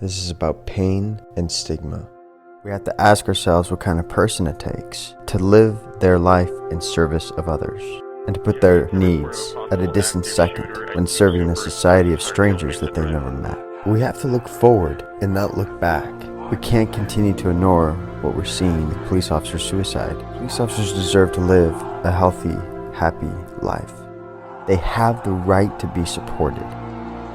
This is about pain and stigma. We have to ask ourselves what kind of person it takes to live their life in service of others, and to put their needs at a distant second when serving a society of strangers that they've never met. We have to look forward and not look back. We can't continue to ignore what we're seeing with police officer suicide. Police officers deserve to live a healthy, happy life. They have the right to be supported.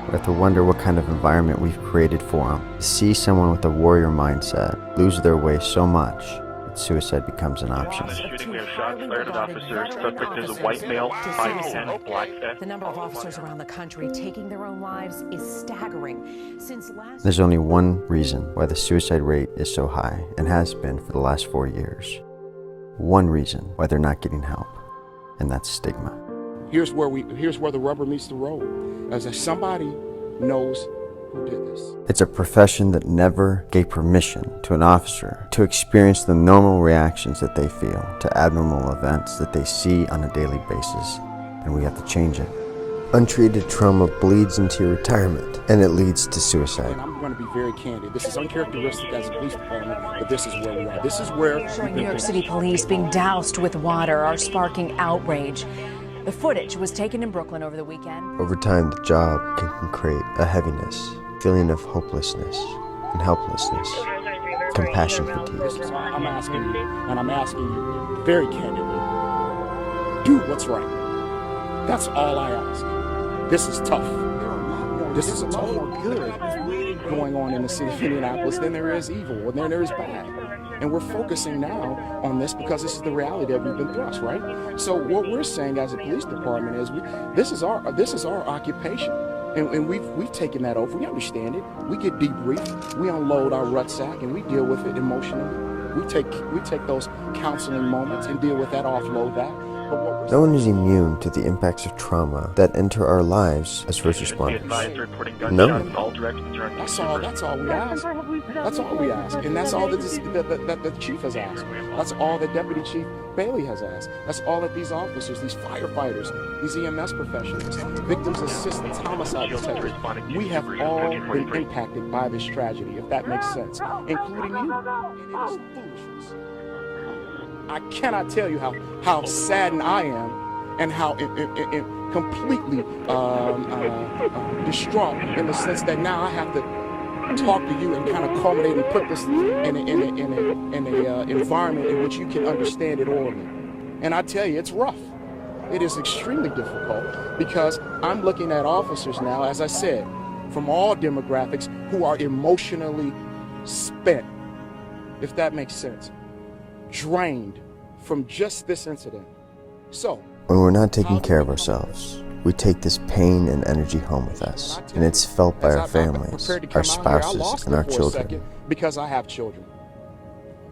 We have to wonder what kind of environment we've created for them. To see someone with a warrior mindset lose their way so much that suicide becomes an option. Shooting, we have shots fired at officers. Suspect is a white male, 5'10", black vest. The number of officers around the country taking their own lives is staggering. There's only one reason why the suicide rate is so high, and has been for the last 4 years. One reason why they're not getting help, and that's stigma. Here's where the rubber meets the road. As if somebody knows who did this. It's a profession that never gave permission to an officer to experience the normal reactions that they feel to abnormal events that they see on a daily basis, and we have to change it. Untreated trauma bleeds into your retirement, and it leads to suicide. And I'm going to be very candid. This is uncharacteristic as a police department, but this is where we are. This is where... Showing New York City police being doused with water are sparking outrage. The footage was taken in Brooklyn over the weekend. Over time, the job can create a heaviness, feeling of hopelessness and helplessness, compassion fatigue. I'm asking you, and I'm asking you very candidly, do what's right. That's all I ask. This is tough. This is a tough more good going on in the city of Indianapolis than there is evil, and then there is bad. And we're focusing now on this because this is the reality that we've been thrust, right? So what we're saying as a police department is this is our occupation. And we've taken that over. We understand it. We get debriefed. We unload our rucksack and we deal with it emotionally. We take those counseling moments and deal with that, offload that. No one is immune to the impacts of trauma that enter our lives as first responders. No one. That's all we ask. That's all we ask. And that's all that the chief has asked. That's all that Deputy Chief Bailey has asked. That's all that these officers, these firefighters, these EMS professionals, victims assistants, homicide detectives, we have all been impacted by this tragedy, if that makes sense, including you. And it is foolishness. I cannot tell you how saddened I am and how completely distraught in the sense that now I have to talk to you and kind of culminate and put this in an environment in which you can understand it orally. And I tell you, it's rough. It is extremely difficult because I'm looking at officers now, as I said, from all demographics who are emotionally spent, if that makes sense. Drained from just this incident. So, when we're not taking care of ourselves, we take this pain and energy home with us, and it's felt by our families, our spouses, and our children. Because I have children.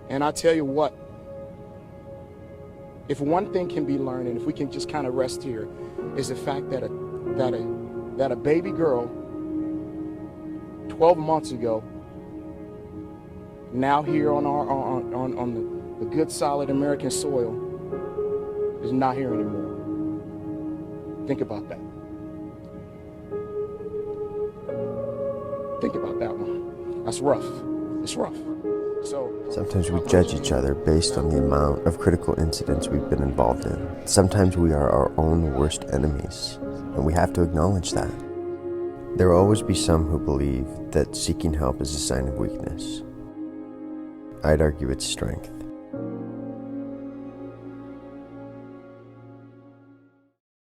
And I tell you what, if one thing can be learned, and if we can just kind of rest here, is the fact that a baby girl 12 months ago, now here on the good, solid American soil, is not here anymore. Think about that. Think about that one. That's rough. It's rough. So sometimes we judge each other based on the amount of critical incidents we've been involved in. Sometimes we are our own worst enemies, and we have to acknowledge that. There will always be some who believe that seeking help is a sign of weakness. I'd argue it's strength.